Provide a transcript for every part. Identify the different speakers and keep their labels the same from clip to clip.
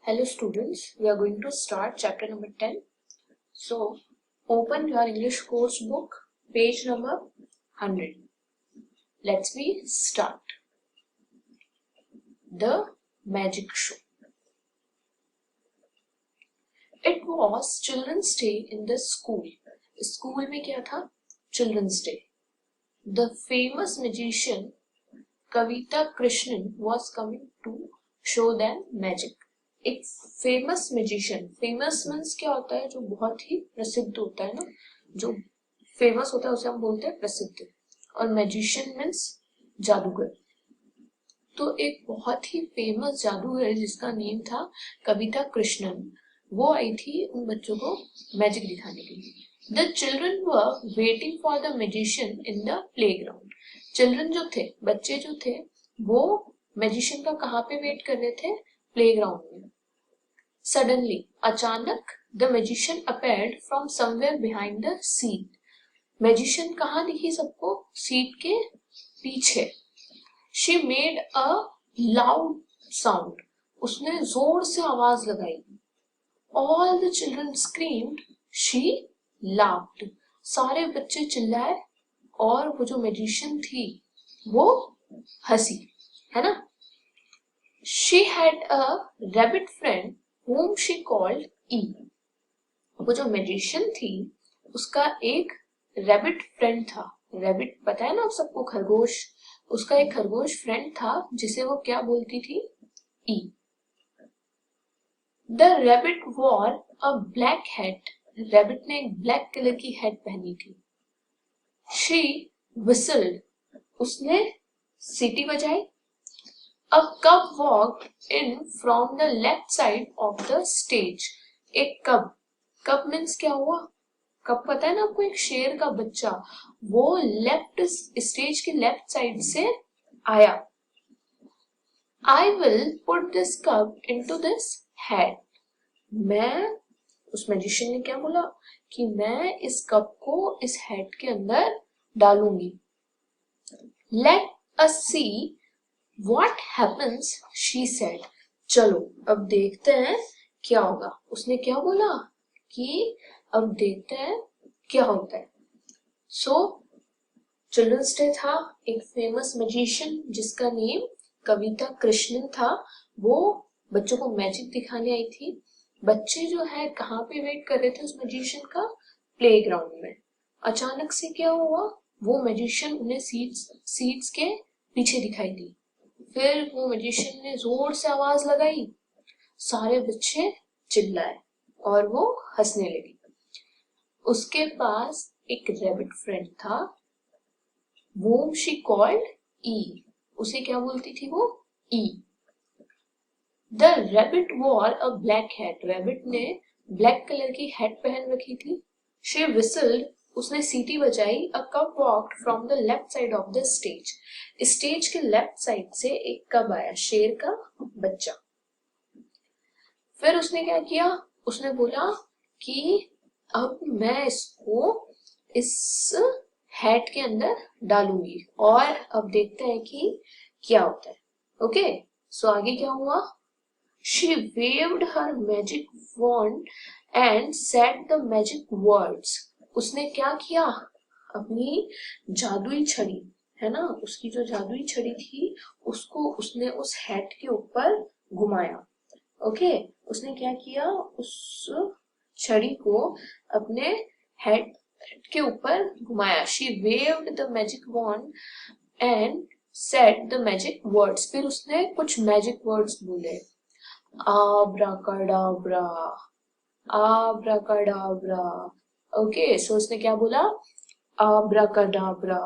Speaker 1: Hello students, we are going to start chapter number 10. So, open your English course book, page number 100. Let's start. The Magic Show. It was Children's Day in the school. School में क्या था? Children's Day. The famous magician Kavita Krishnan was coming to show them magic. एक famous magician, famous means क्या होता है? जो बहुत ही प्रसिद्ध होता है ना, जो फेमस होता है उसे हम बोलते हैं प्रसिद्ध, और मैजिशियन मीन्स जादूगर। तो एक बहुत ही फेमस जादूगर जिसका नेम था कविता कृष्णन, वो आई थी उन बच्चों को मैजिक दिखाने के लिए। The children were waiting for the magician in the playground. Children जो थे, बच्चे जो थे, वो मैजिशियन का कहाँ पे वेट कर रहे थे? प्लेग्राउंड में। Suddenly, अचानक, the magician appeared from somewhere behind the seat. Magician कहाँ दिखी सबको? सीट के पीछे। She made a loud sound. उसने जोर से आवाज लगाई। All the children screamed. She laughed. सारे बच्चे चिल्लाए और वो जो मैजिशियन थी वो हंसी, है ना? She had a rabbit friend whom she called E. वो जो मैजिशियन थी उसका एक रैबिट फ्रेंड था। रैबिट पता है ना आप सबको, खरगोश। उसका एक खरगोश फ्रेंड था जिसे वो क्या बोलती थी? E. The rabbit wore a black hat. Rabbit ने एक ब्लैक कलर की हैट पहनी थी। She whistled. उसने सीटी बजाई। A cub walked in from the left side of the stage. एक कब, कब मीन्स क्या हुआ? कब पता है ना आपको, एक शेर का बच्चा, वो लेफ्ट स्टेज के लेफ्ट साइड से आया। I will put this cub into this hat. मैं, उस मैजिशियन ने क्या बोला कि मैं इस कप को इस हैट के अंदर डालूंगी। Let us see What happens? She said. चलो अब देखते हैं क्या होगा। उसने क्या बोला कि अब देखते हैं क्या होता है। सो चिल्ड्रंस डे था, एक फेमस मैजिशियन जिसका नेम कविता कृष्णन था, वो बच्चों को मैजिक दिखाने आई थी। बच्चे जो है कहाँ पे वेट कर रहे थे उस मैजिशियन का? प्लेग्राउंड में। अचानक से क्या हुआ? वो मैजिशियन उन्हें सीट्स के पीछे दिखाई दी। फिर वो मैजिशियन ने जोर से आवाज लगाई, सारे बच्चे चिल्लाए और वो हंसने लगी। उसके पास एक रैबिट फ्रेंड था, whom she called E. उसे क्या बोलती थी वो? E. The rabbit wore a black hat. Rabbit ने ब्लैक कलर की हैट पहन रखी थी। She whistled. उसने सीटी बजाई। A cub walked from the left side of the stage. Stage के लेफ्ट साइड से एक कब आया, शेर का बच्चा। फिर उसने क्या किया? उसने बोला कि अब मैं इसको इस हैट के अंदर डालूंगी और अब देखते हैं कि क्या होता है। ओके, सो आगे क्या हुआ? She waved her magic wand and said the magic words. उसने क्या किया? अपनी जादुई छड़ी, है ना, उसकी जो जादुई छड़ी थी उसको उसने उस हैट के ऊपर घुमाया। ओके, उसने क्या किया? उस छड़ी को अपने हैट के ऊपर घुमाया। She waved the magic wand and said the magic words. फिर उसने कुछ मैजिक वर्ड्स बोले। आब्राकाडाब्रा, आब्राकाडाब्रा। ओके, सो उसने क्या बोला? आब्राकाडाब्रा,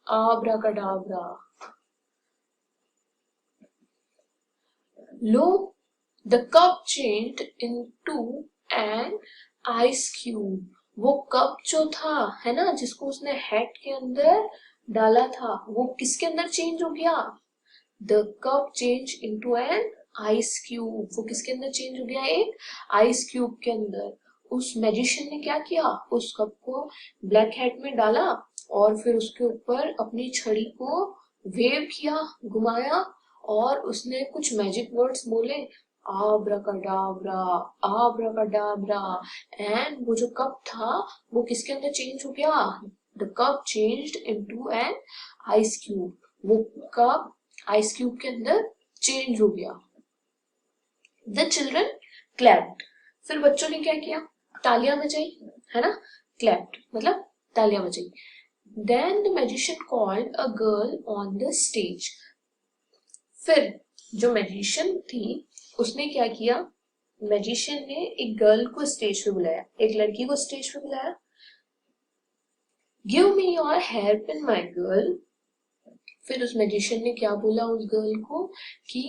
Speaker 1: abracadabra. Lo, the cup changed into an ice cube. वो कप जो था, है ना, जिसको उसने हैट के अंदर डाला था, वो किसके अंदर चेंज हो गया? The cup changed into an ice cube. वो किसके अंदर चेंज हो गया? एक आइस क्यूब के अंदर। उस मैजिशियन ने क्या किया? उस कप को ब्लैक हैट में डाला और फिर उसके ऊपर अपनी छड़ी को वेव किया, घुमाया और उसने कुछ मैजिक वर्ड्स बोले आब्राकडाब्रा, आब्राकडाब्रा। एंड वो जो कप था वो किसके अंदर चेंज हो गया? The cup changed into an ice cube. वो कप आइस क्यूब के अंदर चेंज हो गया। The children clapped. फिर बच्चों ने क्या किया? तालियां बजाई, है ना? क्लैप्ड मतलब तालियां बजाई। Then the magician called a girl on the stage. फिर जो मैजिशियन थी उसने क्या किया? मैजिशियन ने एक गर्ल को स्टेज पे बुलाया, एक लड़की को स्टेज पे बुलाया। Give me your hairpin, my girl. फिर उस मैजिशियन ने क्या बोला उस गर्ल को कि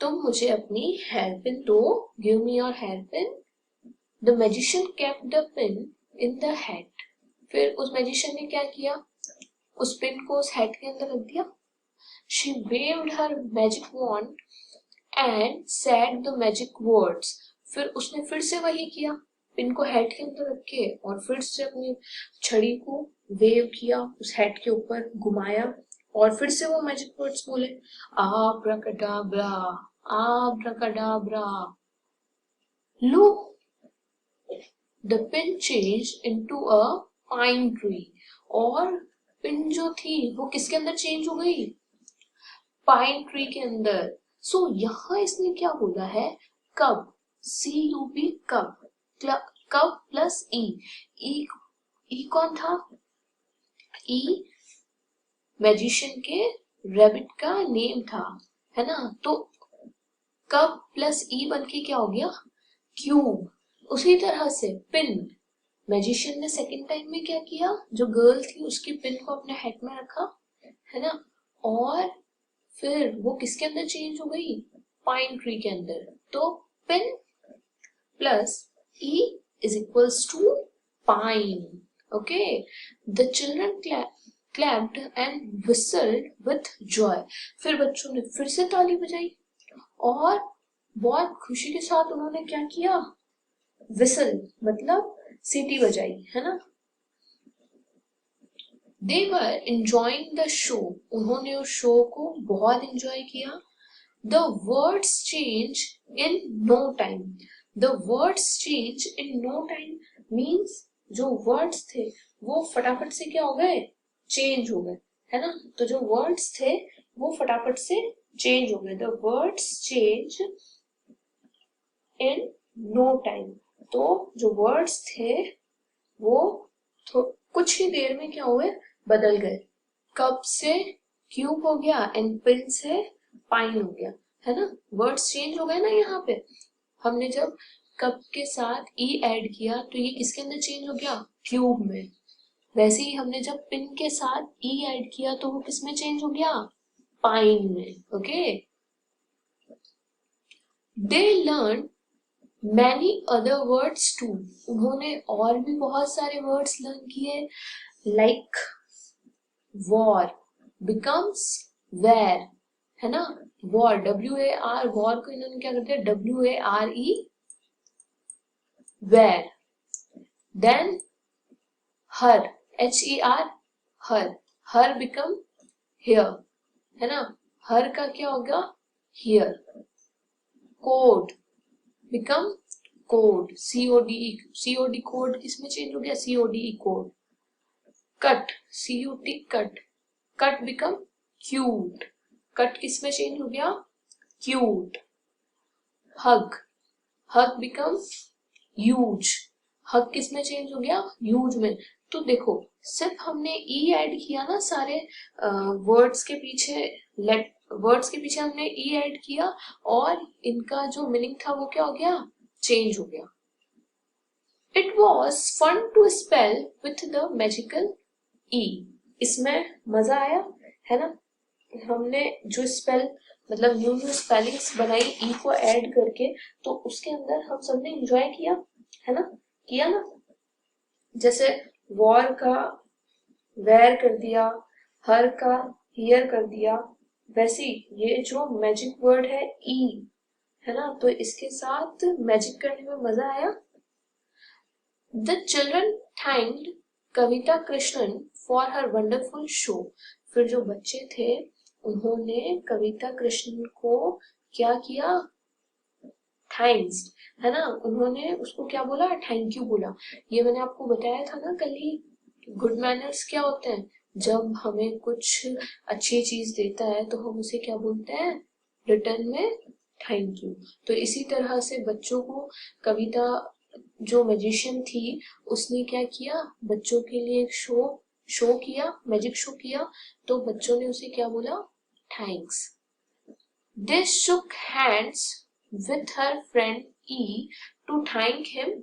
Speaker 1: तुम मुझे अपनी हेयरपिन दो। Give me your hairpin. The magician kept the pin in the hat. फिर उस मैजिशियन ने क्या किया? उस पिन को उस हैट के अंदर रख दिया। She waved her magic wand and said the magic words. फिर उसने फिर से वही किया, पिन को हैट के अंदर रख के और फिर से अपनी छड़ी को वेव किया, उस हैट के ऊपर घुमाया और फिर से वो मैजिक वर्ड्स बोले, आब्राकडाब्रा, आब्राकडाब्रा। लो, the pin changed into a pine tree. और पिन जो थी वो किसके अंदर चेंज हो गई? पाइन ट्री के अंदर। सो यहाँ इसने क्या बोला है? कब, CUB, कब, कब प्लस ई कौन था? ई मैजिशियन के रैबिट का नेम था, है ना? तो कब प्लस ई बन के क्या हो गया? क्यूब। उसी तरह से पिन, मैजिशियन ने सेकंड टाइम में क्या किया? जो गर्ल थी उसकी पिन को अपने हेड में रखा, है ना? और फिर वो किसके अंदर चेंज हो गई? पाइन ट्री के अंदर। तो pin plus E is equals to pine. Okay, the children clapped and whistled with joy. फिर बच्चों ने फिर से ताली बजाई और बहुत खुशी के साथ उन्होंने क्या किया? विसल मतलब सीटी बजाई, है ना? They were enjoying the show. उन्होंने उस शो को बहुत एंजॉय किया। The words change in no time. The words change in no time means जो words थे वो फटाफट से क्या हो गए? चेंज हो गए, है ना? तो जो words थे वो फटाफट से चेंज हो गए। The words change in no time. तो जो words थे वो कुछ ही देर में क्या हुए? बदल गए। कप से क्यूब हो गया एंड पिन से पाइन हो गया, है ना? वर्ड्स चेंज हो गए ना। यहाँ पे हमने जब कप के साथ ई ऐड किया तो ये किसके अंदर चेंज हो गया? क्यूब में। वैसे ही हमने जब पिन के साथ ई ऐड किया तो वो किसमें चेंज हो गया? पाइन में। Okay, they learn many other words too. उन्होंने और भी बहुत सारे वर्ड्स लर्न किए, लाइक वॉर बिकम्स वेर, है ना? वॉर, WAR, वॉर को इन्होंने क्या कर दिया? WARE, ware. Then her, HER, her become here, है ना? हर का क्या होगा? Here. Cod become code, COD cod किसमें चेंज हो गया? CODE code. Cut, CUT cut, cut become cute, cut किसमें चेंज हो गया? Cute. Hug, hug become huge, hug किसमें चेंज हो गया? ह्यूज में। तो देखो सिर्फ हमने ई ऐड किया ना सारे वर्ड्स के पीछे, वर्ड्स के पीछे हमने ई ऐड किया और इनका जो मीनिंग था वो क्या हो गया? चेंज हो गया। It was fun to spell with the magical E. इसमें मजा आया, है ना? हमने जो स्पेल मतलब न्यू स्पेलिंग्स बनाई ई को ऐड करके, तो उसके अंदर हम सबने एंजॉय किया, है ना? किया ना? जैसे वॉर का वेर कर दिया, हर का हियर कर दिया, वैसे ये जो मैजिक वर्ड है ई, है ना? तो इसके साथ मैजिक करने में मजा आया। The children thanked Kavita Krishnan for her wonderful show. फिर जो बच्चे थे उन्होंने कविता कृष्णन को क्या किया? थैंक्स, है ना, उन्होंने उसको क्या बोला, थैंक यू बोला। ये मैंने आपको बताया था ना कल ही, गुड मैनर्स क्या होते हैं, जब हमें कुछ अच्छी चीज देता है तो हम उसे क्या बोलते हैं, रिटर्न में थैंक यू। तो इसी तरह से बच्चों को कविता, जो मैजिशियन थी, उसने क्या किया, बच्चों के लिए एक शो किया, मैजिक शो किया, तो बच्चों ने उसे क्या बोला, thanks. They shook hands with her friend E to thank him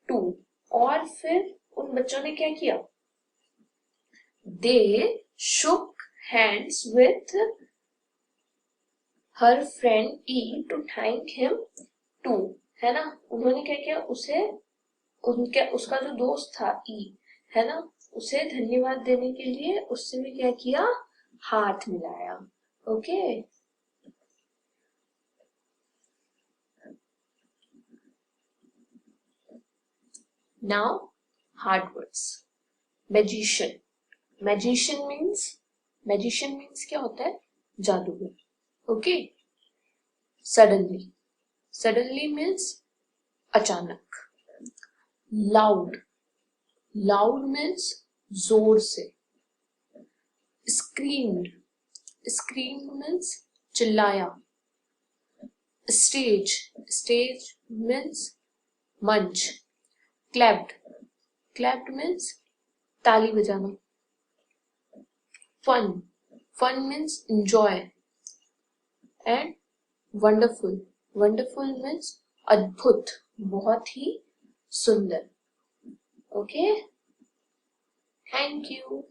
Speaker 1: too. और फिर उन बच्चों ने क्या किया, They shook hands with her friend E to thank him too. है ना, उन्होंने क्या किया, उसे उसका जो दोस्त था E, है ना, उसे धन्यवाद देने के लिए उससे भी क्या किया, हाथ मिलाया। Okay, now hard words. Magician. Magician means क्या होता है, जादूगर। ओके, suddenly means अचानक। loud means जोर से। screamed means चिल्लाया। stage means मंच। clapped means ताली बजाना। fun means enjoy। and wonderful means अद्भुत, बहुत ही सुंदर। Okay, thank you.